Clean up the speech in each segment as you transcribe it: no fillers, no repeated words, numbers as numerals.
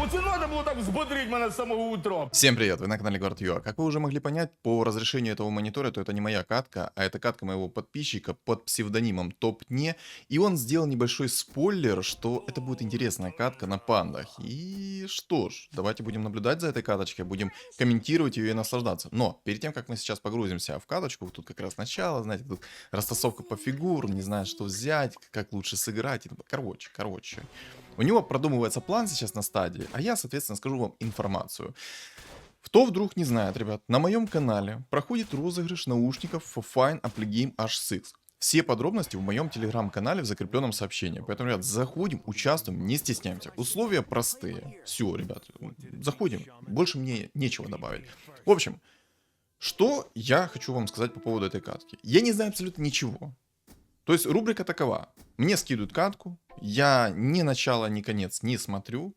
Оце надо було так взбодрить мене з самого утра. Всем привет, вы на канале Guard.ua. Как вы уже могли понять, по разрешению этого монитора, то это не моя катка, а это катка моего подписчика под псевдонимом Топне. И он сделал небольшой спойлер, что это будет интересная катка на пандах. И что ж, давайте будем наблюдать за этой каточкой, будем комментировать ее и наслаждаться. Но перед тем, как мы сейчас погрузимся в каточку, тут как раз начало, знаете, тут растасовка по фигурам, не знаю, что взять, как лучше сыграть. Короче. У него продумывается план сейчас на стадии, а я, соответственно, скажу вам информацию. Кто вдруг не знает, ребят, на моем канале проходит розыгрыш наушников Fofine Applegame H6. Все подробности в моем телеграм-канале в закрепленном сообщении. Поэтому, ребят, заходим, участвуем, не стесняемся. Условия простые. Все, ребят, заходим. Больше мне нечего добавить. В общем, что я хочу вам сказать по поводу этой катки. Я не знаю абсолютно ничего. То есть рубрика такова. Мне скидывают катку, я ни начало, ни конец не смотрю.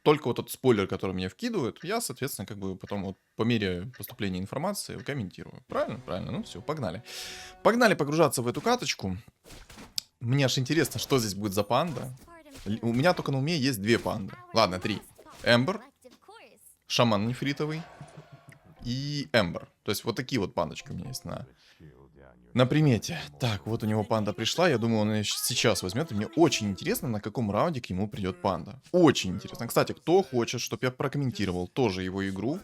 Только вот этот спойлер, который мне вкидывают, я, соответственно, как бы потом вот по мере поступления информации комментирую. Правильно? Правильно. Ну все, погнали. Погнали погружаться в эту каточку. Мне аж интересно, что здесь будет за панда. У меня только на уме есть две панды. Ладно, три. Эмбер, шаман нефритовый и Эмбер. То есть вот такие вот пандочки у меня есть на примете. Так, вот у него панда пришла. Я думаю, он ее сейчас возьмет. И мне очень интересно, на каком раунде к нему придет панда. Очень интересно. Кстати, кто хочет, чтобы я прокомментировал тоже его игру,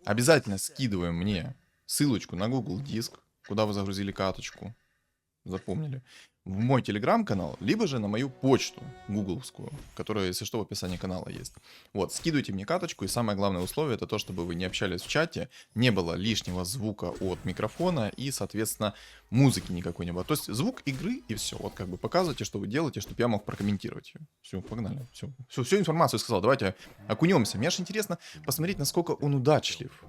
обязательно скидываем мне ссылочку на Google Диск, куда вы загрузили каточку. Запомнили. В мой телеграм-канал, либо же на мою почту гугловскую, которая, если что, в описании канала есть. Вот, скидывайте мне каточку, и самое главное условие, это то, чтобы вы не общались в чате, не было лишнего звука от микрофона и, соответственно, музыки никакой не было. То есть звук игры и все. Вот как бы показывайте, что вы делаете, чтобы я мог прокомментировать ее. Все, погнали. Всю информацию сказал. Давайте окунемся. Мне аж интересно посмотреть, насколько он удачлив.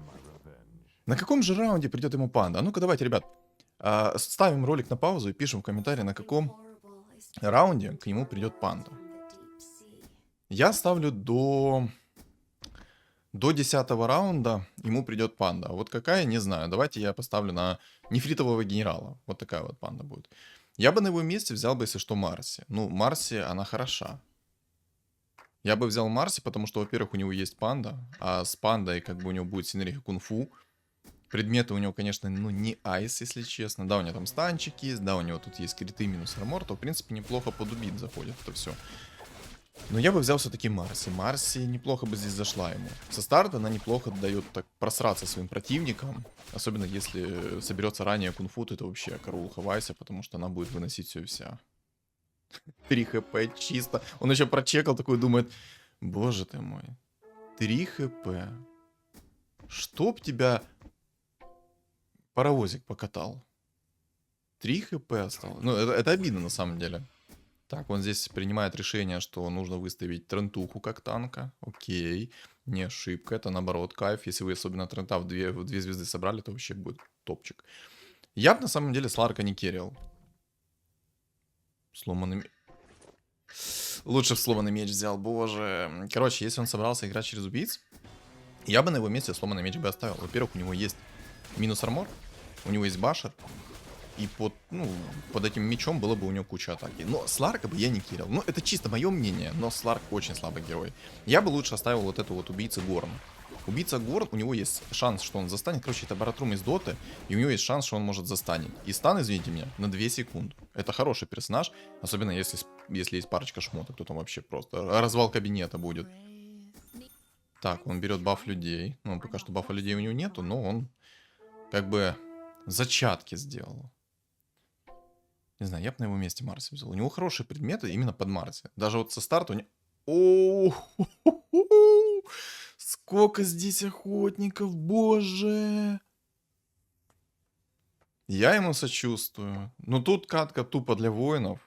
На каком же раунде придет ему панда? А ну-ка, давайте, ребят. Ставим ролик на паузу и пишем в комментарии, на каком раунде к нему придет панда. Я ставлю до 10 раунда ему придет панда. А вот какая, не знаю. Давайте я поставлю на нефритового генерала. Вот такая вот панда будет. Я бы на его месте взял бы, если что, Марси. Ну, Марси, она хороша. Я бы взял Марси, потому что, во-первых, у него есть панда. А с пандой, как бы, у него будет синергия кунг-фу. Предметы у него, конечно, ну не айс, если честно. Да, у него там станчик есть, да, у него тут есть криты минус армор, то, в принципе, неплохо под убит заходит это все. Но я бы взял все-таки Марси. Марси неплохо бы здесь зашла ему. Со старта она неплохо дает так просраться своим противникам. Особенно если соберется ранее кунг-фу, то это вообще Карул Хавайся, потому что она будет выносить все и вся. 3 хп чисто. Он еще прочекал, такой думает, боже ты мой, 3 хп. Чтоб тебя... Паровозик покатал. 3 хп осталось. Ну, это обидно на самом деле. Так, он здесь принимает решение, что нужно выставить Трентуху как танка. Окей. Не ошибка. Это наоборот кайф. Если вы особенно Трента в 2 звезды собрали, то вообще будет топчик. Я бы на самом деле Сларка не керил. Сломанный меч. Лучше в сломанный меч взял, боже. Короче, если он собрался играть через убийц, я бы на его месте сломанный меч бы оставил. Во-первых, у него есть минус армор, у него есть башер, и под этим мечом было бы у него куча атаки. Но Сларка бы я не кирил. Ну, это чисто мое мнение, но Сларк очень слабый герой. Я бы лучше оставил вот эту вот убийцу Горн. Убийца Горн, у него есть шанс, что он застанет. Короче, это Баратрум из Доты, и у него есть шанс, что он может застанет. И стан, извините меня, на 2 секунды. Это хороший персонаж, особенно если есть парочка шмоток, то там вообще просто развал кабинета будет. Так, он берет баф людей. Ну, пока что бафа людей у него нету, но он как бы зачатки сделал. Не знаю, я бы на его месте Марси взял. У него хорошие предметы именно под Марси. Даже вот со старта у него... О, сколько здесь охотников, боже! Я ему сочувствую. Но тут катка тупо для воинов.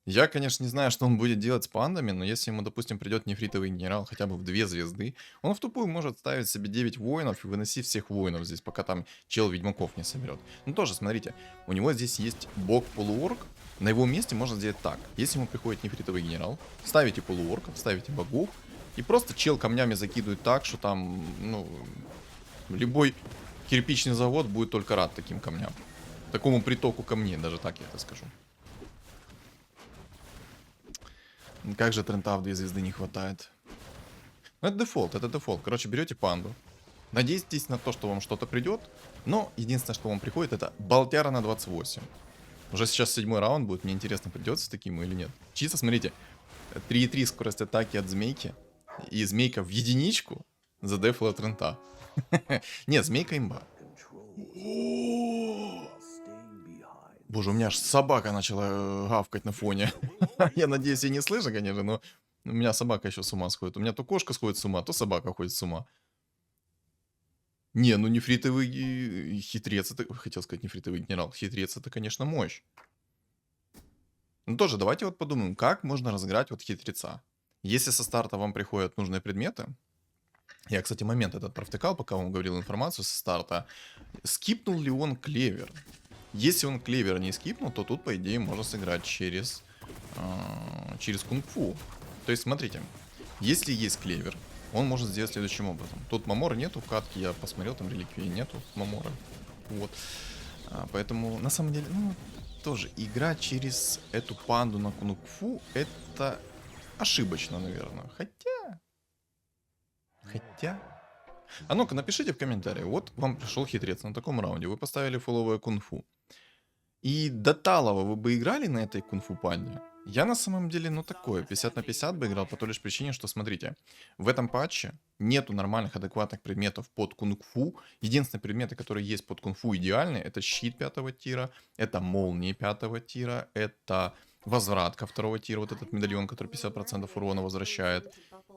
Я, конечно, не знаю, что он будет делать с пандами, но если ему, допустим, придет нефритовый генерал хотя бы в 2 звезды, он в тупую может ставить себе 9 воинов и выносить всех воинов здесь, пока там чел ведьмаков не соберет. Ну тоже, смотрите, у него здесь есть бог-полуорг, на его месте можно сделать так. Если ему приходит нефритовый генерал, ставите полуоргов, ставите богов, и просто чел камнями закидывает так, что там, ну, любой кирпичный завод будет только рад таким камням. Такому притоку камней, даже так я это скажу. Как же Трента в 2 звезды не хватает. Ну, это дефолт, это дефолт. Короче, берете панду. Надейтесь на то, что вам что-то придет. Но единственное, что вам приходит, это болтяра на 28. Уже сейчас 7-й раунд будет. Мне интересно, придется таким или нет. Чисто смотрите. 3,3 скорость атаки от змейки. И змейка в единичку задефала Трента. Нет, змейка имба. Боже, у меня аж собака начала гавкать на фоне. Я надеюсь, я не слышу, конечно, но у меня собака еще с ума сходит. У меня то кошка сходит с ума, то собака ходит с ума. Не, ну нефритовый хитрец, это, хотел сказать нефритовый генерал. Хитрец это, конечно, мощь. Ну тоже, давайте вот подумаем, как можно разыграть вот хитреца. Если со старта вам приходят нужные предметы, я, кстати, момент этот провтыкал, пока вам говорил информацию со старта, скипнул ли он клевер? Если он клевер не скипнул, то тут, по идее, можно сыграть через кунг-фу. То есть, смотрите, если есть клевер, он может сделать следующим образом. Тут Мамора нету в катке, я посмотрел, там реликвии нету Мамора. Вот. Поэтому, на самом деле, ну, тоже игра через эту панду на кунг-фу, это ошибочно, наверное. Хотя... А ну-ка, напишите в комментариях. Вот вам пришел хитрец на таком раунде. Вы поставили фуловое кунг-фу. И до Талова вы бы играли на этой кунг-фу панде? Я на самом деле, ну такое, 50 на 50 бы играл по той лишь причине, что, смотрите, в этом патче нету нормальных, адекватных предметов под кунг-фу. Единственные предметы, которые есть под кунг-фу идеальные, это щит 5-го тира, это молнии 5-го тира, это возвратка 2-го тира, вот этот медальон, который 50% урона возвращает,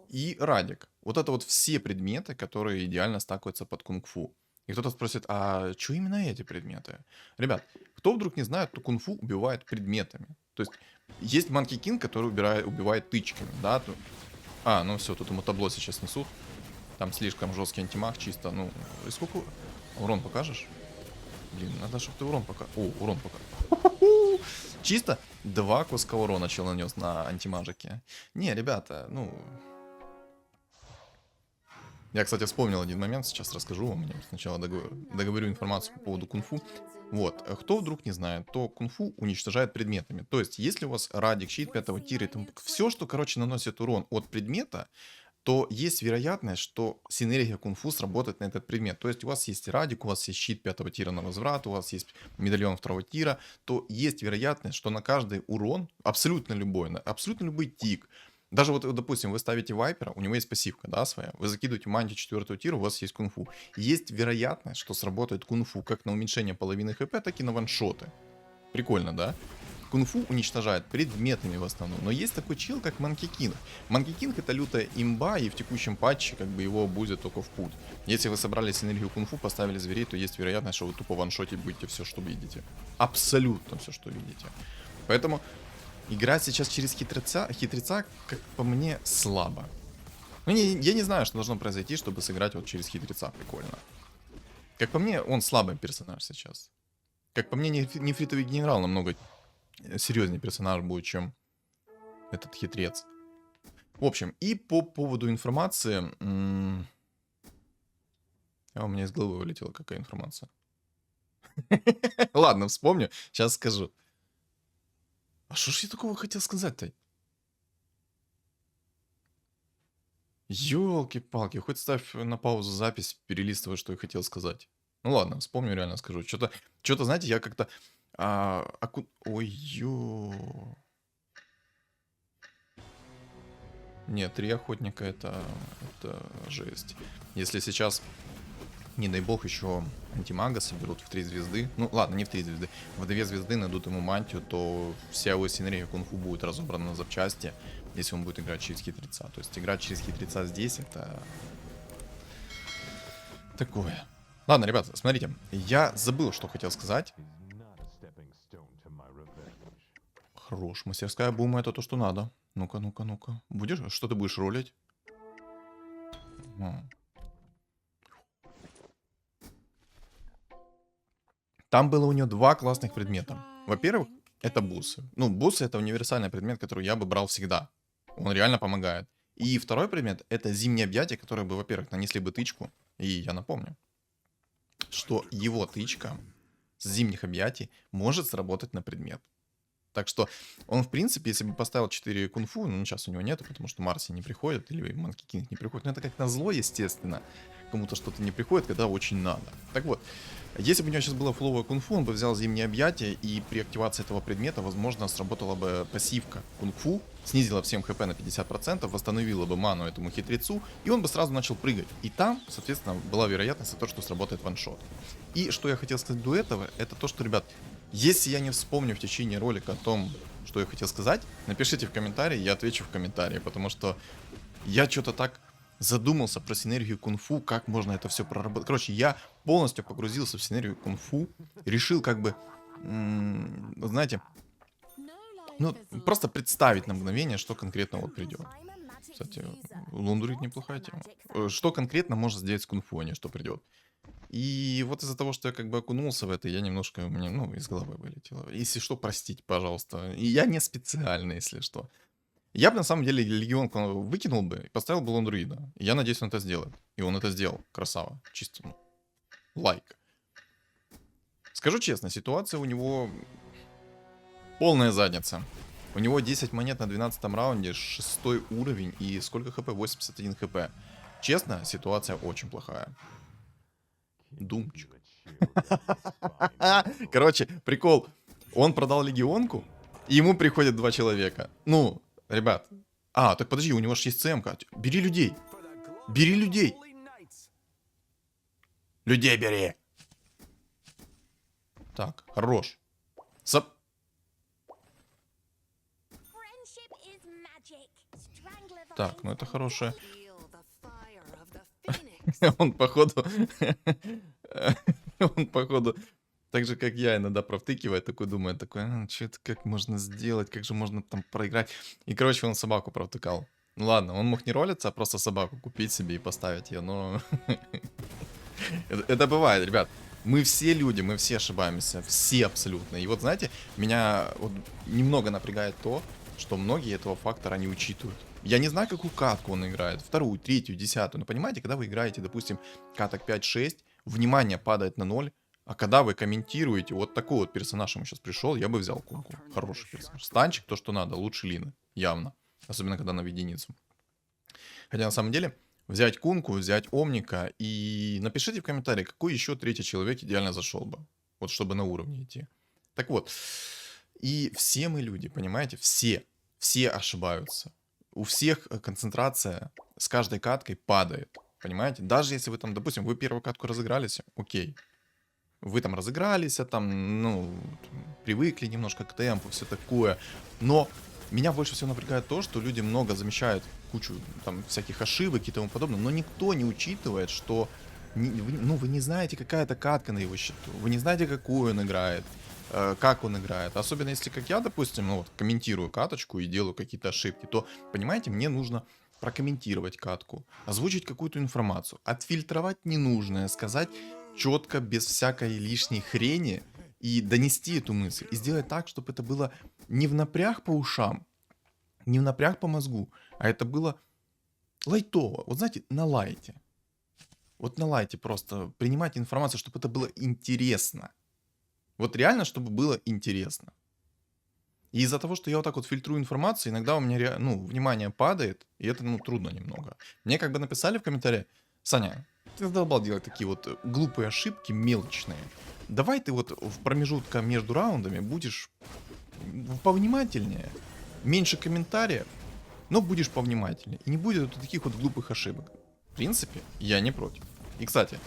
и радик. Вот это вот все предметы, которые идеально стакаются под кунг-фу. И кто-то спросит, а что именно эти предметы? Ребят, кто вдруг не знает, то кунг-фу убивает предметами. То есть Манки Кинг, который убивает тычками, да? Ну все, тут ему табло сейчас несут. Там слишком жесткий антимаг, чисто, ну... И сколько... Урон покажешь? Блин, надо, чтобы ты урон пока... О, урон пока. Чисто 2 куска урона чел нанес на антимажике. Не, ребята, ну... Я, кстати, вспомнил один момент, сейчас расскажу вам. Я сначала договорю информацию по поводу кунг-фу. Вот, кто вдруг не знает, то кунг-фу уничтожает предметами. То есть, если у вас радик, щит 5-го тира, там все, что, короче, наносит урон от предмета, то есть вероятность, что синергия кунг-фу сработает на этот предмет. То есть, у вас есть радик, у вас есть щит 5-го тира на возврат, у вас есть медальон 2-го тира, то есть вероятность, что на каждый урон, абсолютно любой, на абсолютно любой тик, даже вот, допустим, вы ставите вайпера, у него есть пассивка, да, своя. Вы закидываете мантию 4-го тира, у вас есть кунг-фу. Есть вероятность, что сработает кунг-фу как на уменьшение половины хп, так и на ваншоты. Прикольно, да? Кунг-фу уничтожает предметами в основном. Но есть такой чел, как Манки Кинг. Манки Кинг это лютая имба, и в текущем патче как бы его будет только в путь. Если вы собрали синергию кунг-фу, поставили зверей, то есть вероятность, что вы тупо ваншоте будете все, что видите. Абсолютно все, что видите. Поэтому... Играть сейчас через хитреца, как по мне, слабо. Ну, я не знаю, что должно произойти, чтобы сыграть вот через хитреца прикольно. Как по мне, он слабый персонаж сейчас. Как по мне, нефритовый генерал намного серьезнее персонаж будет, чем этот хитрец. В общем, и по поводу информации... у меня из головы вылетела какая информация. Ладно, вспомню, сейчас скажу. А что ж я такого хотел сказать-то? Ёлки-палки, хоть ставь на паузу запись, перелистывай, что я хотел сказать. Ну ладно, вспомню, реально скажу. Что-то, знаете, я как-то... Ой-ё... Нет, 3 охотника это жесть. Если сейчас, не дай бог, еще антимага соберут в 3 звезды. Ну ладно, не в 3 звезды. В 2 звезды найдут ему мантию, то вся его синергия кунг-фу будет разобрана на запчасти, если он будет играть через хитреца. То есть играть через хитреца здесь это... такое. Ладно, ребята, смотрите. Я забыл, что хотел сказать. Хорош, мастерская бума это то, что надо. Ну-ка, ну-ка, ну-ка. Будешь? Что ты будешь ролить? Там было у нее 2 классных предмета. Во-первых, это бусы. Ну, бусы это универсальный предмет, который я бы брал всегда. Он реально помогает. И второй предмет это зимнее объятие, которое бы, во-первых, нанесли бы тычку. И я напомню, что его тычка с зимних объятий может сработать на предмет. Так что он, в принципе, если бы поставил 4 кунг-фу, ну, сейчас у него нету, потому что Марси не приходит, или Манки Кинг не приходит. Но это как назло, естественно. Кому-то что-то не приходит, когда очень надо. Так вот, если бы у него сейчас было фуловое кунг-фу, он бы взял зимнее объятие, и при активации этого предмета, возможно, сработала бы пассивка кунг-фу, снизила всем хп на 50%, восстановила бы ману этому хитрецу, и он бы сразу начал прыгать. И там, соответственно, была вероятность того, что сработает ваншот. И что я хотел сказать до этого, это то, что, ребят, если я не вспомню в течение ролика о том, что я хотел сказать, напишите в комментарии, я отвечу в комментарии, потому что я что-то так задумался про синергию кунг-фу, как можно это все проработать. Короче, я полностью погрузился в синергию кунг-фу, решил как бы, знаете, ну, просто представить на мгновение, что конкретно вот придет. Кстати, лундурит неплохая тема. Что конкретно может сделать с кунг-фу, а не что придет. И вот из-за того, что я как бы окунулся в это, я немножко, у меня, ну, из головы вылетело. Если что, простите, пожалуйста. И я не специально, если что. Я бы на самом деле легион выкинул бы и поставил бы лондруида. И я надеюсь, он это сделает. И он это сделал. Красава. Чисто, ну, лайк. Скажу честно, ситуация у него полная задница. У него 10 монет на 12 раунде, 6 уровень и сколько хп? 81 хп. Честно, ситуация очень плохая. Думчик. Короче, прикол. Он продал легионку, и ему приходят 2 человека. Ну, ребят. А, так подожди, у него же есть ЦМ-ка. Бери людей. Бери людей. Людей бери. Так, хорош. Так, ну это хорошее. Он походу... Он походу... Так же, как я, иногда провтыкивает, такой думает, такой, что это как можно сделать, как же можно там проиграть. И, короче, он собаку провтыкал. Ну ладно, он мог не ролиться, а просто собаку купить себе и поставить ее, но... Это бывает, ребят. Мы все люди, мы все ошибаемся, все абсолютно. И вот, знаете, меня вот немного напрягает то, что многие этого фактора не учитывают. Я не знаю, какую катку он играет, вторую, третью, десятую, но понимаете, когда вы играете, допустим, каток 5-6, внимание падает на 0, а когда вы комментируете, вот такой вот персонаж ему сейчас пришел, я бы взял кунку. Хороший персонаж. Станчик, то, что надо, лучше Лины, явно. Особенно, когда на единицу. Хотя, на самом деле, взять кунку, взять омника и напишите в комментарии, какой еще третий человек идеально зашел бы. Вот чтобы на уровне идти. Так вот. И все мы люди, понимаете? Все ошибаются. У всех концентрация с каждой каткой падает. Понимаете? Даже если вы там, допустим, вы первую катку разыгрались, окей. Вы там разыгрались, там, ну, привыкли немножко к темпу, все такое. Но меня больше всего напрягает то, что люди много замечают кучу там всяких ошибок и тому подобное, но никто не учитывает, что вы не знаете, какая это катка на его счету, вы не знаете, какую он играет, как он играет. Особенно если, как я, допустим, ну, вот, комментирую каточку и делаю какие-то ошибки, то, понимаете, мне нужно прокомментировать катку, озвучить какую-то информацию, отфильтровать ненужное, сказать четко, без всякой лишней хрени, и донести эту мысль, и сделать так, чтобы это было не в напряг по ушам, не в напряг по мозгу, а это было лайтово. Вот знаете, на лайте. Вот на лайте просто принимать информацию, чтобы это было интересно. Вот реально, чтобы было интересно. И из-за того, что я вот так вот фильтрую информацию, иногда у меня, ну, внимание падает, и это, ну, трудно немного. Мне как бы написали в комментариях: Саня, ты задолбал делать такие вот глупые ошибки, мелочные. Давай ты вот в промежутке между раундами будешь повнимательнее, меньше комментариев, но будешь повнимательнее. И не будет вот таких вот глупых ошибок. В принципе, я не против. И, кстати,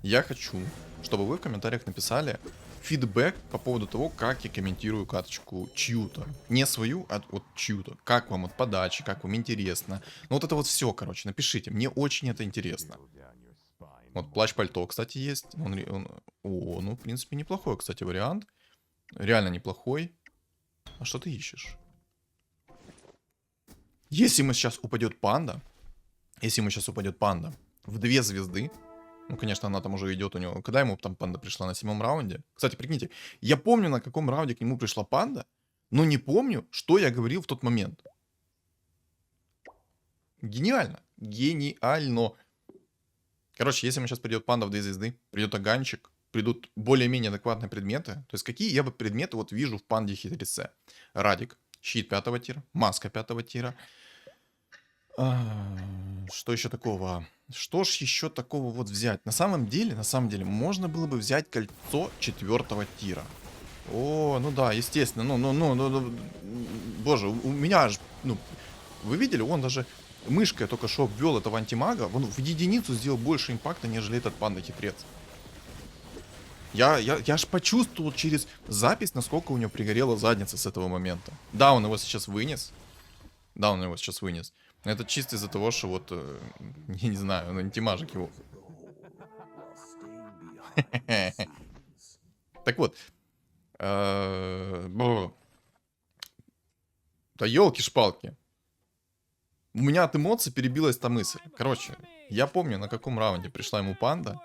я хочу, чтобы вы в комментариях написали фидбэк по поводу того, как я комментирую каточку чью-то. Не свою, а вот чью-то. Как вам от подачи, как вам интересно. Ну вот это вот все, короче, напишите. Мне очень это интересно. Вот плащ-пальто, кстати, есть. Ну, в принципе, неплохой, кстати, вариант. Реально неплохой. А что ты ищешь? Если ему сейчас упадет панда, в 2 звезды, ну, конечно, она там уже идет у него. Когда ему там панда пришла? На 7-м раунде? Кстати, прикиньте, я помню, на каком раунде к нему пришла панда, но не помню, что я говорил в тот момент. Гениально. Гениально. Короче, если ему сейчас придет панда в 2 звезды, придет аганчик, придут более-менее адекватные предметы. То есть какие я бы предметы вот вижу в панде хитреце? Радик, щит 5 тира, маска 5 тира. Что еще такого? Что ж еще такого вот взять? На самом деле, можно было бы взять кольцо 4 тира. О, ну да, естественно. Боже, у меня аж, ну, вы видели, он даже мышкой только что обвел этого антимага, он в единицу сделал больше импакта, нежели этот панда хитрец. Я аж почувствовал через запись, насколько у него пригорела задница с этого момента. Да, он его сейчас вынес. Но это чисто из-за того, что вот, я не знаю, он антимажик его. Так вот. Да елки-шпалки. У меня от эмоций перебилась та мысль. Короче, я помню, на каком раунде пришла ему панда,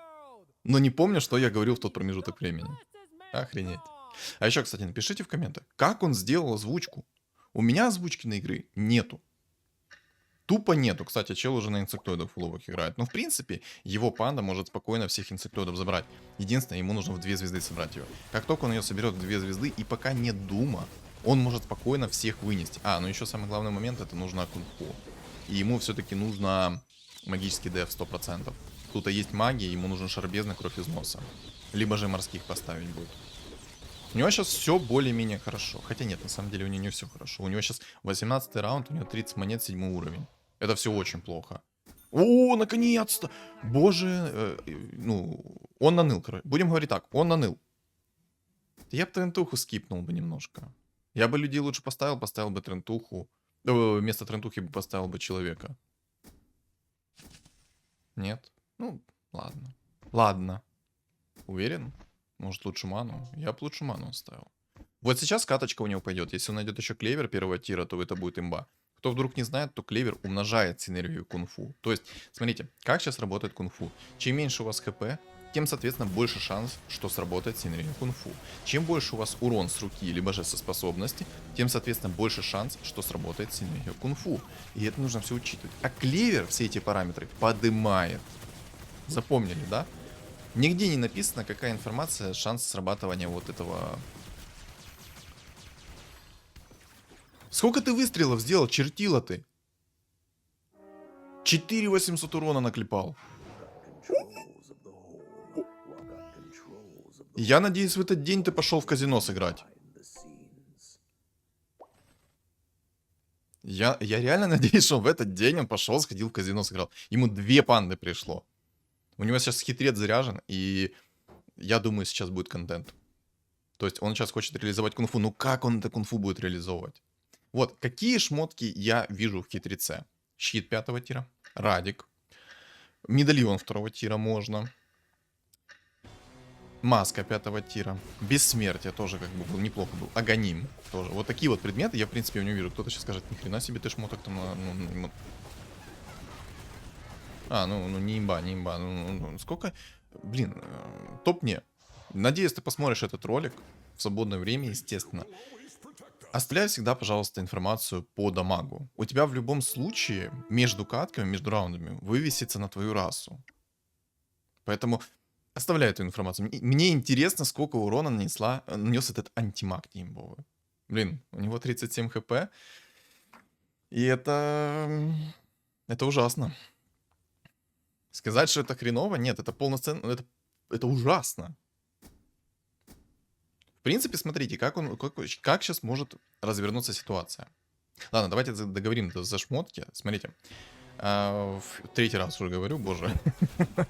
но не помню, что я говорил в тот промежуток времени. Охренеть. А еще, кстати, напишите в комментах, как он сделал озвучку. У меня озвучки на игры нету. Тупо нету. Кстати, чел уже на инсектоидах фуловых играет. Но, в принципе, его панда может спокойно всех инсектоидов забрать. Единственное, ему нужно в 2 звезды собрать ее. Как только он ее соберет в 2 звезды, и пока нет дума, он может спокойно всех вынести. Ну еще самый главный момент, это нужно кунг-фу. И ему все-таки нужно магический деф 100%. Тут есть магия, ему нужен шарбезный кровь из носа. Либо же морских поставить будет. У него сейчас все более-менее хорошо. Хотя нет, на самом деле у него не все хорошо. У него сейчас 18 раунд, у него 30 монет, 7 уровень. Это все очень плохо. О, наконец-то! Боже, он наныл, короче. Будем говорить так, он наныл. Я бы трентуху скипнул бы немножко. Я бы людей лучше поставил бы трентуху. Вместо трентухи бы поставил бы человека. Нет? Ну, ладно. Ладно. Уверен? Может, лучше ману? Я бы лучше ману оставил. Вот сейчас каточка у него пойдет. Если он найдет еще клевер 1 тира, то это будет имба. Кто вдруг не знает, то клевер умножает синергию кунг-фу. То есть, смотрите, как сейчас работает кунг-фу. Чем меньше у вас хп, тем, соответственно, больше шанс, что сработает синергия кунг-фу. Чем больше у вас урон с руки, либо же со способности, тем, соответственно, больше шанс, что сработает синергия кунг-фу. И это нужно все учитывать. А клевер все эти параметры подымает. Запомнили, да? Нигде не написано, какая информация, шанс срабатывания вот этого. Сколько ты выстрелов сделал, чертила ты? 4800 урона наклепал. Я надеюсь, в этот день ты пошел в казино сыграть. Я реально надеюсь, что в этот день он пошел, сходил в казино, сыграл. Ему 2 панды пришло. У него сейчас хитрец заряжен, и я думаю, сейчас будет контент. То есть он сейчас хочет реализовать кунг-фу. Ну как он это кунг-фу будет реализовывать? Вот, какие шмотки я вижу в хитреце? Щит 5 тира, радик, медальон 2 тира можно, маска 5 тира, бессмертие тоже как бы был, неплохо был, аганим тоже. Вот такие вот предметы я в принципе у него вижу. Кто-то сейчас скажет, ни хрена себе ты шмоток там, не имба. Сколько, блин, топ не. Надеюсь, ты посмотришь этот ролик в свободное время, естественно. Оставляй всегда, пожалуйста, информацию по дамагу. У тебя в любом случае между катками, между раундами вывесится на твою расу. Поэтому оставляй эту информацию. Мне интересно, сколько урона нанес этот антимаг неимбовый. Блин, у него 37 хп. И это ужасно. Сказать, что это хреново? Нет, это полноценно. Это ужасно. В принципе, смотрите, как сейчас может развернуться ситуация. Ладно, давайте договорим за шмотки. Смотрите. В 3-й раз уже говорю, боже.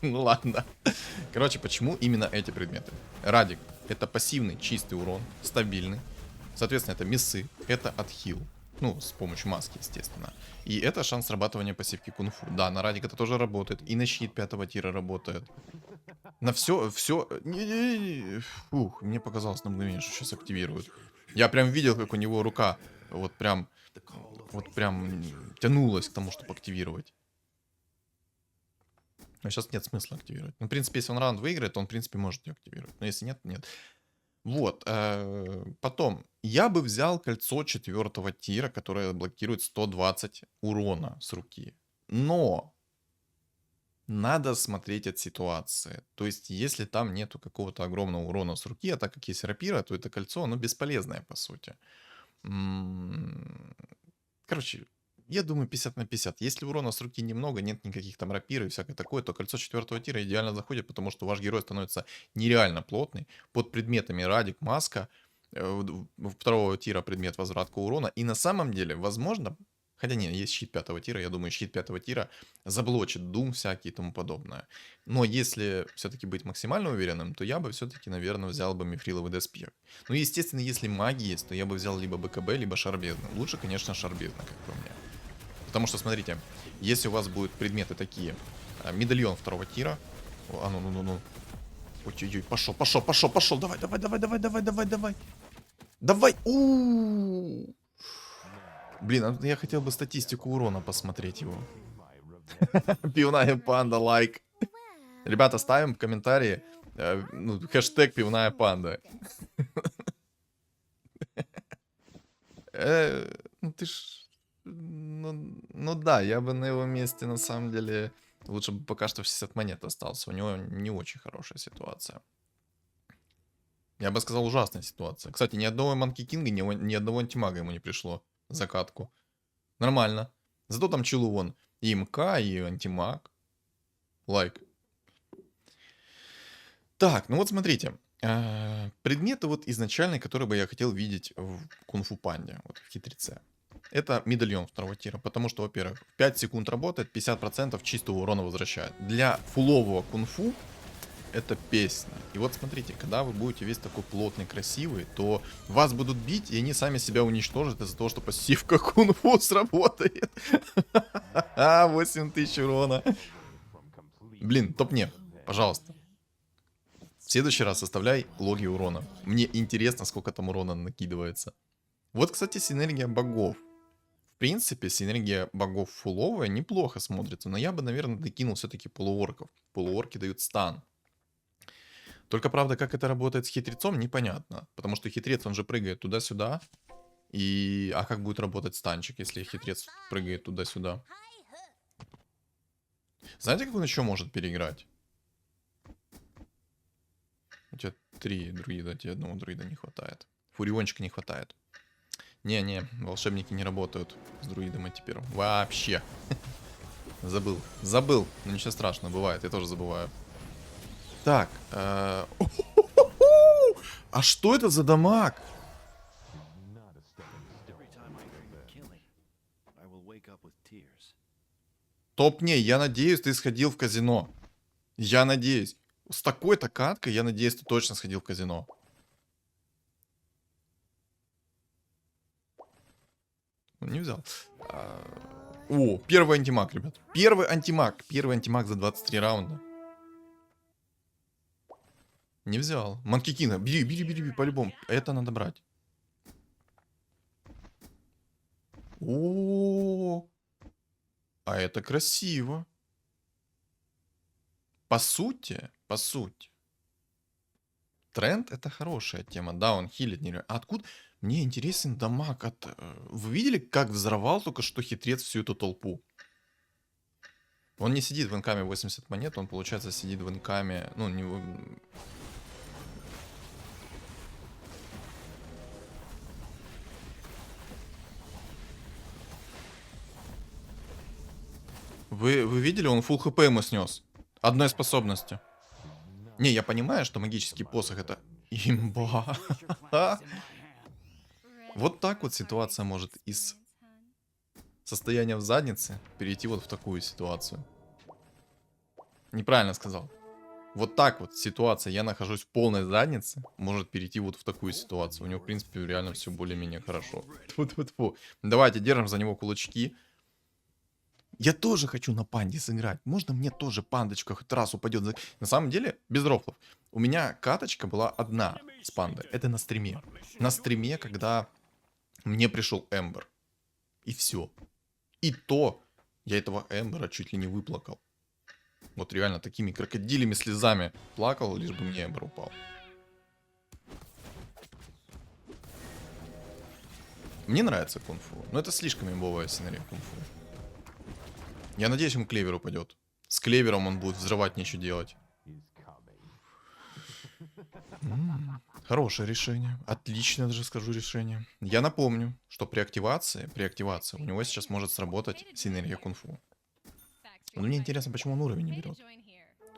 Ну ладно. Короче, почему именно эти предметы? Радик — это пассивный чистый урон, стабильный. Соответственно, это миссы, это отхил. Ну, с помощью маски, естественно. И это шанс срабатывания пассивки кунг-фу. Да, на радик это тоже работает. И на щит 5 тира работает. На все. Фух, мне показалось на мгновение, что сейчас активируют. Я прям видел, как у него рука вот прям тянулась к тому, чтобы активировать. Но сейчас нет смысла активировать. Ну, в принципе, если он раунд выиграет, то он, в принципе, может ее активировать. Но если нет, нет. Вот. Потом. Я бы взял кольцо 4 тира, которое блокирует 120 урона с руки. Но Надо смотреть от ситуации. То есть, если там нету какого-то огромного урона с руки, а так как есть рапира, то это кольцо, оно бесполезное, по сути. М, Короче, я думаю 50 на 50. Если урона с руки немного, нет никаких там рапир и всякое такое, то кольцо 4-го тира идеально заходит, потому что ваш герой становится нереально плотный. Под предметами радик, маска, второго тира предмет возвратка урона. И на самом деле, возможно, хотя нет, есть щит 5-го тира, я думаю, щит 5-го тира заблочит дум всякий и тому подобное. Но если все-таки быть максимально уверенным, то я бы все-таки, наверное, взял бы мифриловый деспир. Ну, естественно, если маги есть, то я бы взял либо БКБ, либо шарбезну. Лучше, конечно, шарбезна, как по мне. Потому что, смотрите, если у вас будут предметы такие, медальон 2-го тира, ну. Ой-ой-ой, пошел, давай. Давай, Блин, я хотел бы статистику урона посмотреть его. Пивная панда, лайк. Ребята, ставим в комментарии хэштег пивная панда. Ну ты ж... Ну да, я бы на его месте на самом деле... Лучше бы пока что в 60 монет остался. У него не очень хорошая ситуация. Я бы сказал, ужасная ситуация. Кстати, ни одного Манки Кинга, ни одного антимага ему не пришло за катку. Нормально. Зато там чилу вон и МК, и антимаг. Лайк. Так, ну вот смотрите. Предметы вот изначальные, которые бы я хотел видеть в кунг-фу панде, вот в хитреце. Это медальон 2-го тира, потому что, во-первых, 5 секунд работает, 50% чистого урона возвращает. Для фулового кунг-фу это песня. И вот смотрите, когда вы будете весь такой плотный, красивый, то вас будут бить, и они сами себя уничтожат из-за того, что пассивка кунг-фу сработает. 8000 урона. Блин, топ-не, пожалуйста. В следующий раз составляй логи урона. Мне интересно, сколько там урона накидывается. Вот, кстати, синергия богов. В принципе, синергия богов фуловая неплохо смотрится, но я бы, наверное, докинул все-таки полуорков. Полуорки дают стан. Только, правда, как это работает с хитрецом, непонятно. Потому что хитрец, он же прыгает туда-сюда. А как будет работать станчик, если хитрец прыгает туда-сюда? Знаете, как он еще может переиграть? У тебя 3 друида, тебе одного друида не хватает. Фуриончика не хватает. Не, волшебники не работают с друидом теперь. Вообще. Забыл. Но ничего страшного, бывает, я тоже забываю. Так. А что это за дамаг? Топ-не, я надеюсь, ты сходил в казино. Я надеюсь. С такой-то каткой, я надеюсь, ты точно сходил в казино. Не взял. О, первый антимаг, ребят. Первый антимаг. Первый антимаг за 23 раунда. Не взял. Манкикина. Бери, по-любому. Это надо брать. О, а это красиво. По сути. Тренд это хорошая тема. Да, он хилит нереально. А откуда? Мне интересен дамаг от... Вы видели, как взорвал только что хитрец всю эту толпу? Он не сидит в инкаме 80 монет, он, получается, сидит в инкаме... Ну, не... Вы видели, он фулл хп ему снес. Одной способностью. Не, я понимаю, что магический посох это имба. Вот так вот ситуация может из состояния в заднице перейти вот в такую ситуацию. Неправильно сказал. Вот так вот ситуация, я нахожусь в полной заднице, может перейти вот в такую ситуацию. У него, в принципе, реально все более-менее хорошо. Тьфу-тьфу-тьфу. Давайте, держим за него кулачки. Я тоже хочу на панде сыграть. Можно мне тоже пандочка хоть раз упадет? На самом деле, без рофлов. У меня каточка была одна с пандой. Это на стриме. На стриме, когда мне пришел Эмбер. И все. И то я этого Эмбера чуть ли не выплакал. Вот реально такими крокодилями слезами плакал, лишь бы мне Эмбер упал. Мне нравится кунг-фу. Но это слишком имбовая сценария кунг-фу. Я надеюсь, ему клевер упадет. С клевером он будет взрывать, нечего делать. Хорошее решение. Отличное, даже скажу, решение. Я напомню, что при активации у него сейчас может сработать синергия кунг-фу. Но мне интересно, почему он уровень не берет.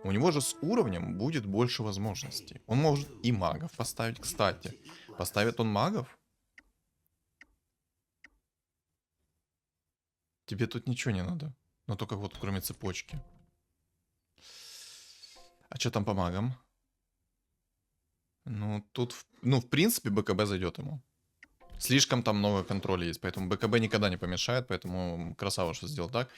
У него же с уровнем будет больше возможностей. Он может и магов поставить, кстати. Поставит он магов? Тебе тут ничего не надо. Но только вот кроме цепочки. А что там по магам? Ну, тут, в принципе, БКБ зайдет ему. Слишком там много контроля есть, поэтому БКБ никогда не помешает, поэтому красава, что сделал так.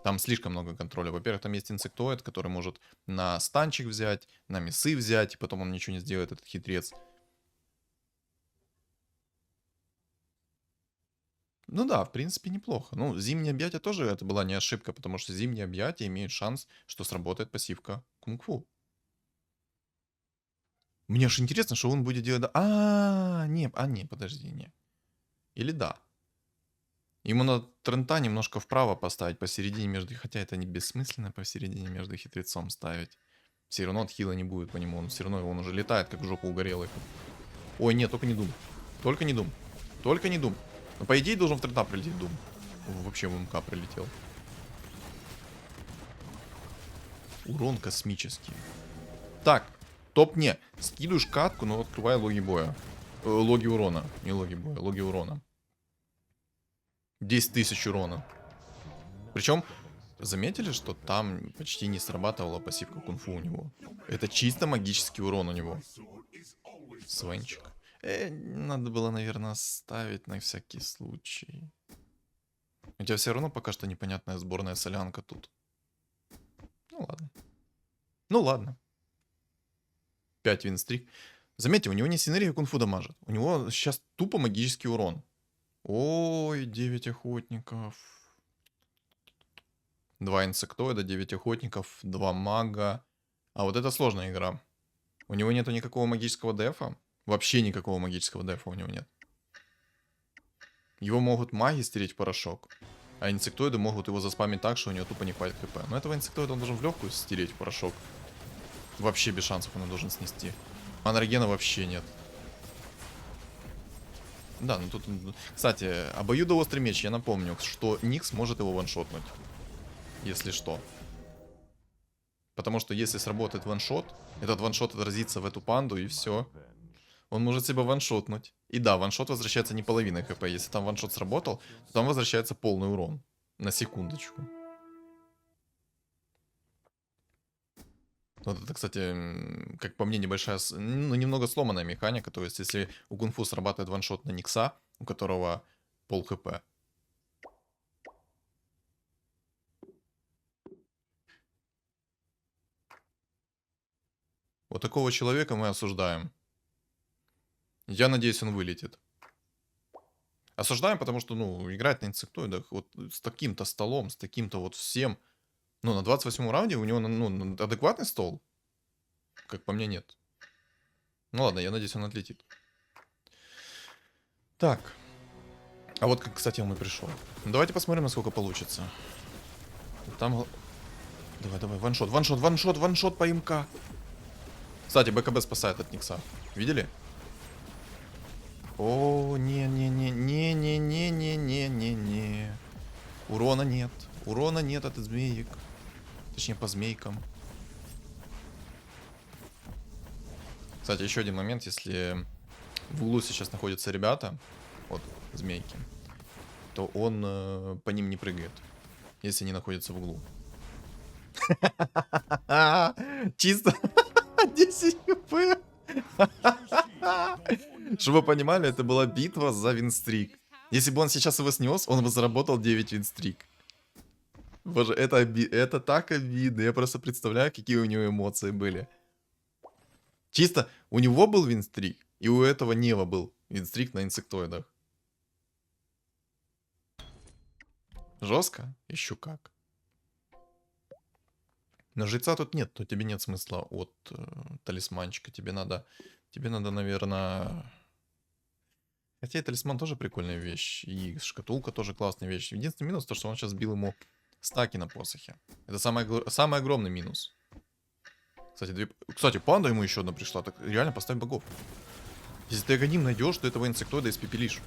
Там слишком много контроля. Во-первых, там есть инсектоид, который может на станчик взять, на мясы взять, и потом он ничего не сделает, этот хитрец. Ну да, в принципе, неплохо. Ну, зимнее объятие тоже это была не ошибка, потому что зимнее объятие имеет шанс, что сработает пассивка кунг-фу. Мне аж интересно, что он будет делать... не, подожди, не. Или да. Ему надо Трента немножко вправо поставить, посередине между... Хотя это не бессмысленно посередине между хитрецом ставить. Все равно от хила не будет по нему. Он все равно он уже летает, как в жопу угорелый. Ой, нет, только не Дум. Только не Дум. Только не Дум. Ну, по идее, должен в Трента прилететь Дум. Вообще в МК прилетел. Урон космический. Так, топ не. Скидываешь катку, но открывай логи боя. Логи урона. Не логи боя, логи урона. 10 тысяч урона. Причем, заметили, что там почти не срабатывала пассивка кунг-фу у него? Это чисто магический урон у него. Свенчик. Надо было, наверное, оставить на всякий случай. У тебя все равно пока что непонятная сборная солянка тут. Ну ладно. Ну ладно. 5 винстрик. Заметьте, у него не синергия кунг-фу дамажит. У него сейчас тупо магический урон. Ой, 9 охотников. 2 инсектоида, 9 охотников, 2 мага. А вот это сложная игра. У него нету никакого магического дефа. Вообще никакого магического дефа у него нет. Его могут маги стереть в порошок. А инсектоиды могут его заспамить так, что у него тупо не хватит хп. Но этого инсектоида он должен в легкую стереть в порошок. Вообще без шансов он должен снести. Манрогена вообще нет. Да, ну тут... Кстати, обоюдоострый меч, я напомню, что Никс может его ваншотнуть. Если что. Потому что если сработает ваншот, этот ваншот отразится в эту панду и все. Он может себя ваншотнуть. И да, ваншот возвращается не половиной хп. Если там ваншот сработал, то там возвращается полный урон. На секундочку. Вот это, кстати, как по мне, небольшая, ну, немного сломанная механика. То есть, если у кунг-фу срабатывает ваншот на Никса, у которого пол хп. Вот такого человека мы осуждаем. Я надеюсь, он вылетит. Осуждаем, потому что, ну, играть на инсектоидах вот с таким-то столом, с таким-то вот всем. Ну, на 28-м раунде у него, ну, адекватный стол. Как по мне, нет. Ну ладно, я надеюсь, он отлетит. Так. А вот, кстати, он и пришел. Давайте посмотрим, насколько получится. Там... Давай, ваншот, ваншот, ваншот, ваншот по МК. Кстати, БКБ спасает от Никса. Видели? О, не-не-не-не-не-не-не-не-не. Урона нет. Урона нет от змеек. Точнее, по змейкам. Кстати, еще один момент. Если в углу сейчас находятся ребята, вот, змейки, то он по ним не прыгает, если они находятся в углу. Чисто 10 хп. Чтобы вы понимали, это была битва за винстрик. Если бы он сейчас его снес, он бы заработал 9 винстрик. Боже, это так обидно. Я просто представляю, какие у него эмоции были. Чисто у него был винстрик, и у этого Нева был винстрик на инсектоидах. Жестко? Еще как. Но жреца тут нет, то тебе нет смысла от талисманчика. Тебе надо, наверное... Хотя и талисман тоже прикольная вещь. И шкатулка тоже классная вещь. Единственный минус, то что он сейчас сбил ему Стаки на посохе. Это самый огромный минус. Кстати, панда ему еще одна пришла. Так реально поставь богов. Если ты агоним найдешь, то этого инсектоида испепелишь.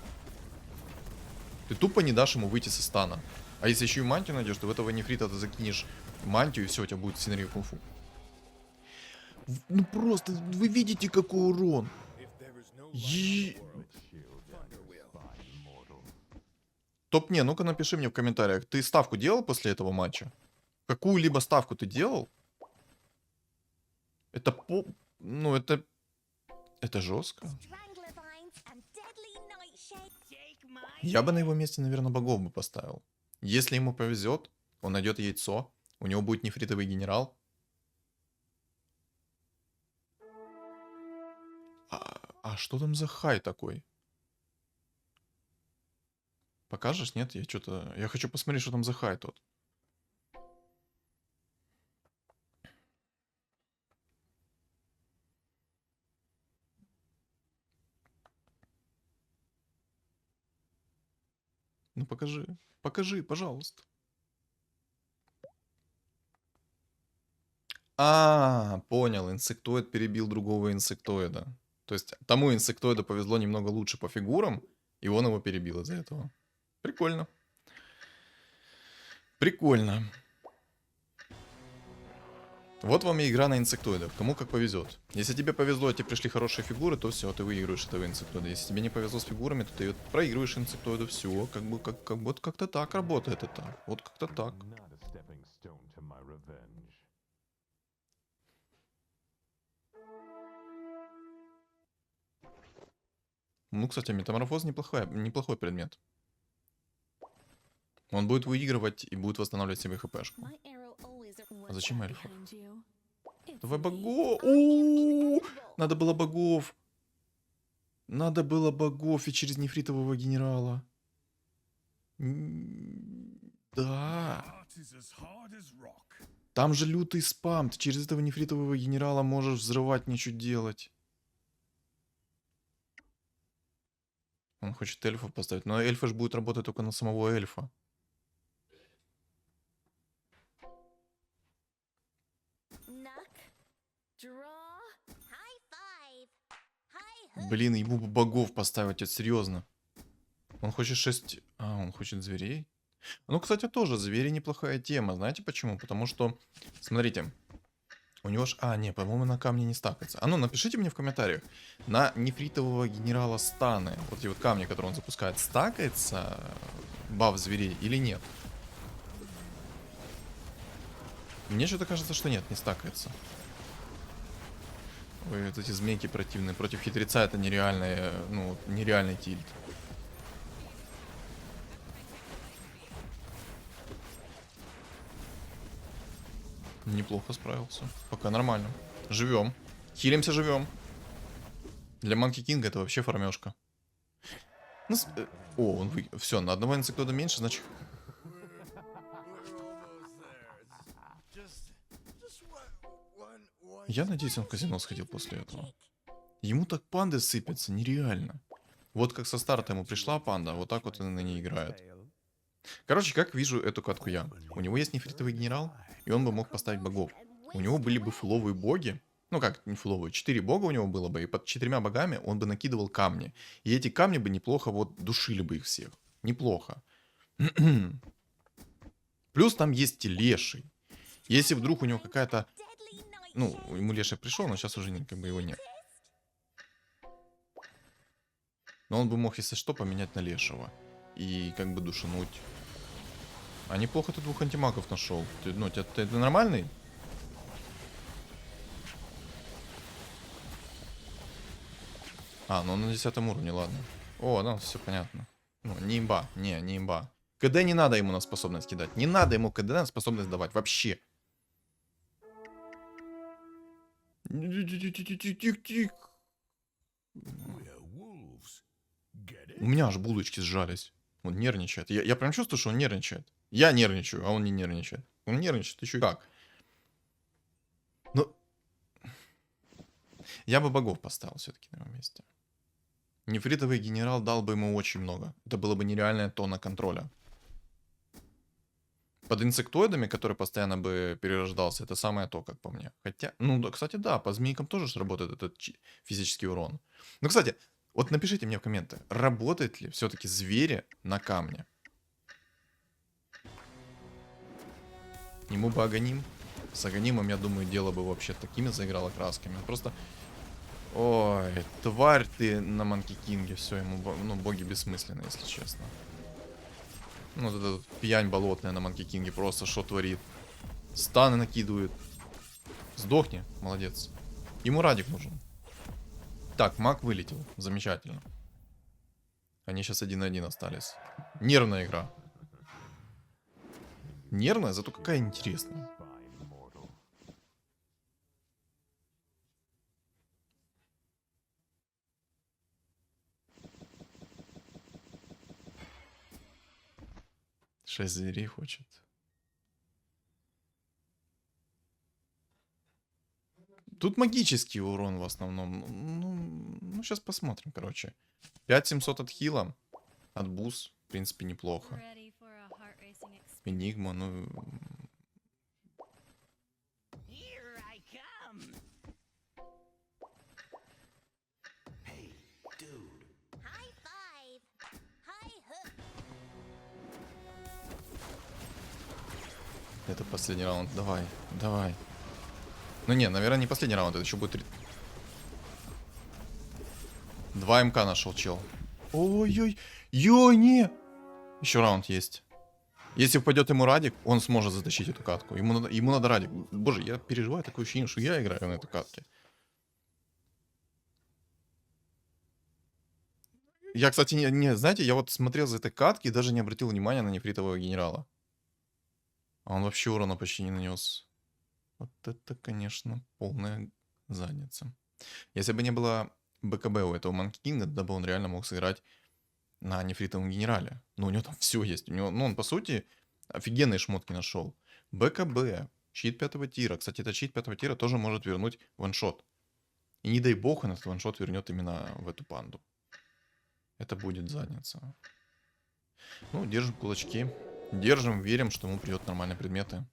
Ты тупо не дашь ему выйти со стана. А если еще и мантию найдешь, то в этого нефрита ты закинешь мантию, и все, у тебя будет синергия кунг-фу. Ну просто, вы видите, какой урон. Топ, не, ну-ка напиши мне в комментариях. Ты ставку делал после этого матча? Какую-либо ставку ты делал? Это Ну, это жестко. Я бы на его месте, наверное, богов бы поставил. Если ему повезет, он найдет яйцо, у него будет нефритовый генерал. А что там за хай такой? Покажешь? Нет, я что-то... Я хочу посмотреть, что там за хай тот. Ну покажи. Покажи, пожалуйста. Понял. Инсектоид перебил другого инсектоида. То есть тому инсектоиду повезло немного лучше по фигурам, и он его перебил из-за этого. Прикольно. Прикольно. Вот вам и игра на инсектоидов. Кому как повезет. Если тебе повезло, тебе пришли хорошие фигуры, то все, ты выигрываешь этого инсектоида. Если тебе не повезло с фигурами, то ты проигрываешь инсектоиду. Все, как вот как-то так работает это. Вот как-то так. Ну, кстати, метаморфоз неплохой предмет. Он будет выигрывать и будет восстанавливать себе хпшку. А зачем эльфов? Давай богов! Надо было богов! Надо было богов и через нефритового генерала. Да. Там же лютый спам. Ты через этого нефритового генерала можешь взрывать, ничего делать. Он хочет эльфов поставить. Но эльфы же будут работать только на самого эльфа. Блин, ему бы богов поставить, это серьезно. Он хочет 6... он хочет зверей? Ну, кстати, тоже звери неплохая тема. Знаете почему? Потому что, смотрите, у него ж... не, по-моему, на камне не стакается. Ну, напишите мне в комментариях. На нефритового генерала станы, вот эти вот камни, которые он запускает, стакается баф зверей или нет? Мне что-то кажется, что нет, не стакается. Ой, вот эти змейки противные. Против хитреца это нереальный, ну, нереальный тильт. Неплохо справился. Пока нормально. Живем. Хилимся, живем. Для Манки Кинга это вообще фармежка. Ну, он все, на одного инсектоида меньше, значит... Я надеюсь, он в казино сходил после этого. Ему так панды сыпятся, нереально. Вот как со старта ему пришла панда, вот так вот он на ней играет. Короче, как вижу эту катку я. У него есть нефритовый генерал, и он бы мог поставить богов. У него были бы фуловые боги. Ну как, не фуловые, 4 бога у него было бы, и под 4 богами он бы накидывал камни. И эти камни бы неплохо вот душили бы их всех. Неплохо. Плюс там есть леший. Если вдруг у него какая-то... Ну, ему леший пришел, но сейчас уже как бы его нет. Но он бы мог, если что, поменять на лешего. И как бы душануть. А неплохо ты 2 антимагов нашел. Ты нормальный? Ну он на 10 уровне, ладно. О, ну все понятно. Ну, не имба, не имба. КД не надо ему на способность кидать. Не надо ему КД на способность давать, вообще. Тих-тих. У меня аж булочки сжались. Он нервничает. Я прям чувствую, что он нервничает. Я нервничаю, а он не нервничает. Он нервничает еще как. Ну, я бы богов поставил все-таки на его месте. Нефритовый генерал дал бы ему очень много. Это было бы нереальная тонна контроля. Под инсектоидами, который постоянно бы перерождался, это самое то, как по мне. Хотя, ну, да, кстати, да, по змейкам тоже ж работает этот физический урон. Ну, кстати, вот напишите мне в комменты, работает ли все-таки звери на камне? Ему бы Аганим. С Аганимом, я думаю, дело бы вообще такими заиграло красками. Он просто... Ой, тварь ты на Манки Кинге. Все, ему, ну, боги бессмысленны, если честно. Ну, вот эта пьянь болотная на Манки Кинге просто что творит. Станы накидывает. Сдохни, молодец. Ему Радик нужен. Так, маг вылетел. Замечательно. Они сейчас 1-1 остались. Нервная игра. Нервная, зато какая интересная. Шесть зверей хочет. Тут магический урон в основном. Ну, сейчас посмотрим, короче. 5700 от хила. От бус, в принципе, неплохо. Энигма, ну... Это последний раунд. Давай, давай. Ну не, наверное, не последний раунд. Это еще будет... 2 МК нашел чел. Ой-ой. Ой, не. Еще раунд есть. Если упадет ему Радик, он сможет затащить эту катку. Ему надо Радик. Боже, я переживаю такое ощущение, что я играю на этой катке. Я, кстати, знаете, я вот смотрел за этой катки и даже не обратил внимания на нефритового генерала. А он вообще урона почти не нанес. Вот это, конечно, полная задница. Если бы не было БКБ у этого Манки Кинга, тогда бы он реально мог сыграть на нефритовом генерале. Но у него там все есть. У него, ну, он, по сути, офигенные шмотки нашел. БКБ, щит 5-го тира. Кстати, этот щит 5-го тира тоже может вернуть ваншот. И не дай бог, он этот ваншот вернет именно в эту панду. Это будет задница. Ну, держим кулачки. Держим, верим, что ему придет нормальные предметы.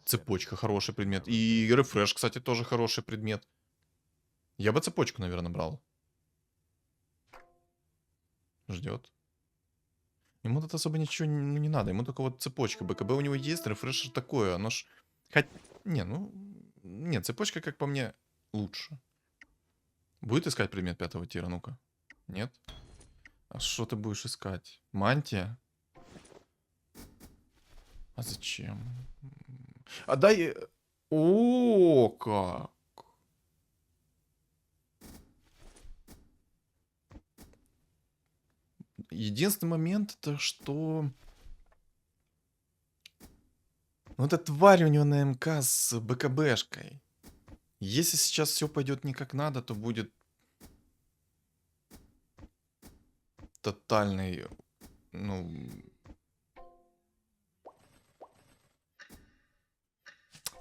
Цепочка хороший предмет. И рефреш, кстати, тоже хороший предмет. Я бы цепочку, наверное, брал. Ждет. Ему тут особо ничего не надо. Ему только вот цепочка. БКБ у него есть, рефреш такое. Оно ж... Не, ну... Нет, цепочка, как по мне, лучше. Будет искать предмет 5-го тира? Ну-ка. Нет? А что ты будешь искать? Мантия? А зачем? А дай... О, как! Единственный момент, это что... Ну, эта тварь у него на МК с БКБшкой. Если сейчас все пойдет не как надо, то будет тотальный, ну...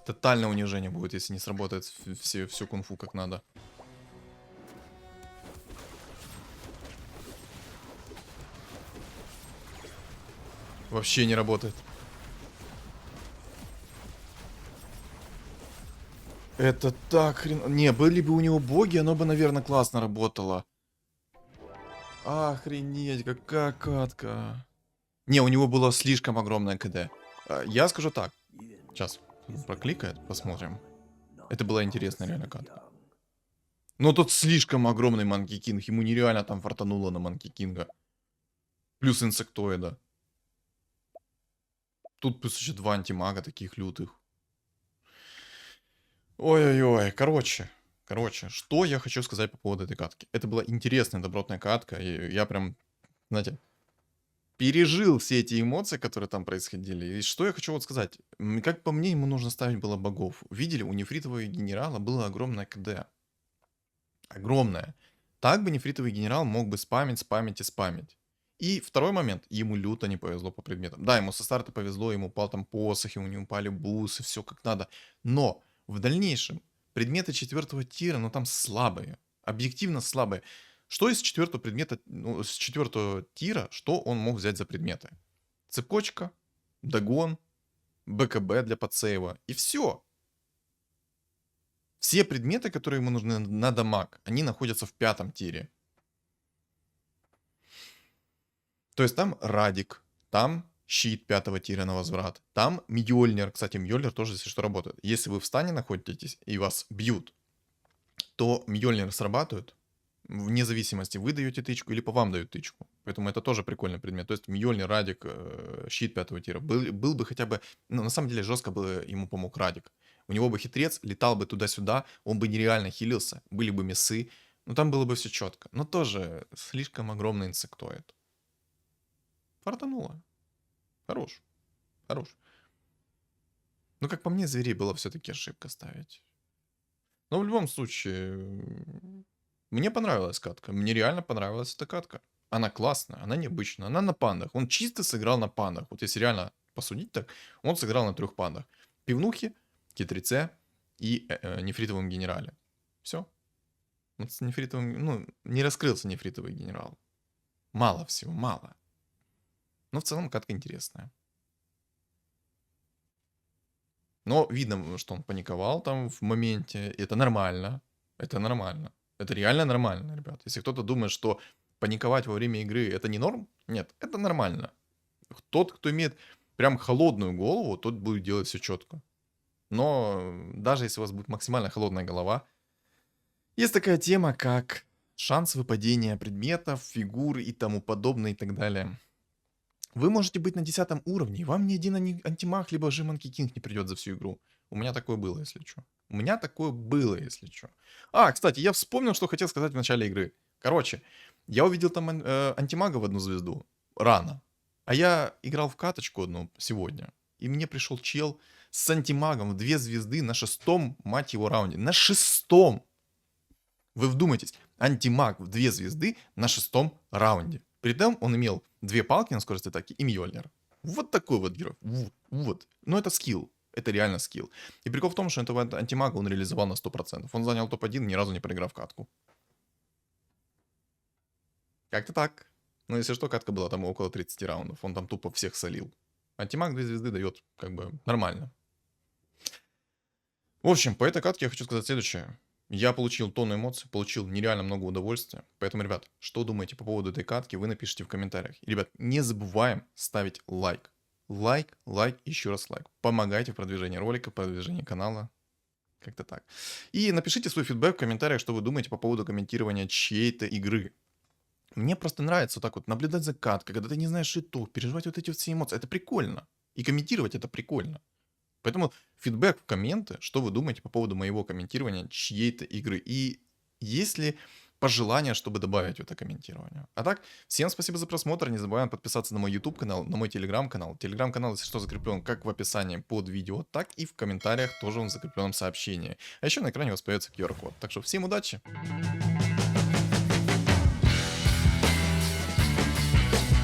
Тотальное унижение будет, если не сработает всю кунг-фу как надо. Вообще не работает. Это так хрен... Не, были бы у него боги, оно бы, наверное, классно работало. Охренеть, какая катка. Не, у него было слишком огромное КД. Я скажу так. Сейчас прокликает, посмотрим. Это была интересная реально катка. Но тут слишком огромный Манки Кинг. Ему нереально там фартануло на Манки Кинга. Плюс инсектоида. Тут плюс еще 2 антимага таких лютых. Ой-ой-ой, короче, что я хочу сказать по поводу этой катки. Это была интересная, добротная катка, и я прям, знаете, пережил все эти эмоции, которые там происходили. И что я хочу вот сказать. Как по мне, ему нужно ставить было богов. Видели, у нефритового генерала было огромное КД. Огромное. Так бы нефритовый генерал мог бы спамить и спамить. И второй момент, ему люто не повезло по предметам. Да, ему со старта повезло, ему упал там посохи, у него упали бусы, все как надо. Но в дальнейшем предметы 4-го тира, ну там слабые. Объективно слабые. Что из 4-го предмета, ну, с 4-го тира, что он мог взять за предметы? цепочка, догон, БКБ для подсейва. И все. Все предметы, которые ему нужны на дамаг, они находятся в 5-м тире. То есть там Радик, там щит 5-го тира на возврат, там Мьёльнир. Кстати, Мьёльнир тоже, если что, работает. Если вы в стане находитесь и вас бьют, то Мьёльнир срабатывает, вне зависимости, вы даете тычку или по вам дают тычку. Поэтому это тоже прикольный предмет. То есть Мьёльнир, Радик, щит 5-го тира. Был бы хотя бы... Ну, на самом деле, жестко бы ему помог Радик. У него бы хитрец, летал бы туда-сюда, он бы нереально хилился, были бы мессы. Ну, там было бы все четко. Но тоже слишком огромный инсектоид. Фартануло. Хорош. Хорош. Ну, как по мне, зверей было все-таки ошибка ставить. Но в любом случае, мне понравилась катка. Мне реально понравилась эта катка. Она классная, она необычная, она на пандах. Он чисто сыграл на пандах. Вот если реально посудить так, он сыграл на 3 пандах. Пивнухе, хитреце и нефритовом генерале. Все. Вот с нефритовым, ну, не раскрылся нефритовый генерал. Мало всего, мало. Но в целом катка интересная. Но видно, что он паниковал там в моменте. И это нормально. Это нормально. Это реально нормально, ребят. Если кто-то думает, что паниковать во время игры это не норм, нет, это нормально. Тот, кто имеет прям холодную голову, тот будет делать все четко. Но даже если у вас будет максимально холодная голова, есть такая тема, как шанс выпадения предметов, фигур и тому подобное и так далее. Вы можете быть на 10 уровне, и вам ни один антимаг, либо же Monkey King не придет за всю игру. У меня такое было, если что. У меня такое было, если что. А, кстати, я вспомнил, что хотел сказать в начале игры. Короче, я увидел там антимага в 1 звезду рано. А я играл в каточку одну сегодня. И мне пришел чел с антимагом в 2 звезды на 6-м, мать его, раунде. На 6-м! Вы вдумайтесь, антимаг в 2 звезды на 6-м раунде. При этом он имел 2 палки на скорость атаки и Мьёльнир. Вот такой вот герой. Вот. Но это скилл. Это реально скилл. И прикол в том, что этого антимага он реализовал на 100%. Он занял топ-1, ни разу не проиграв катку. Как-то так. Но если что, катка была там около 30 раундов. Он там тупо всех солил. Антимаг 2 звезды дает как бы нормально. В общем, по этой катке я хочу сказать следующее. Я получил тонну эмоций, получил нереально много удовольствия. Поэтому, ребят, что думаете по поводу этой катки, вы напишите в комментариях. И, ребят, не забываем ставить лайк. Лайк, лайк, еще раз лайк. Помогайте в продвижении ролика, в продвижении канала. Как-то так. И напишите свой фидбэк в комментариях, что вы думаете по поводу комментирования чьей-то игры. Мне просто нравится вот так вот наблюдать за каткой, когда ты не знаешь итог, переживать вот эти вот все эмоции. Это прикольно. И комментировать это прикольно. Поэтому фидбэк в комменты, что вы думаете по поводу моего комментирования чьей-то игры. И есть ли пожелания, чтобы добавить в это комментирование. А так, всем спасибо за просмотр. Не забываем подписаться на мой YouTube канал, на мой Telegram канал. Telegram канал, если что, закреплен как в описании под видео, так и в комментариях тоже он в закрепленном сообщении. А еще на экране у вас появится QR-код. Так что всем удачи!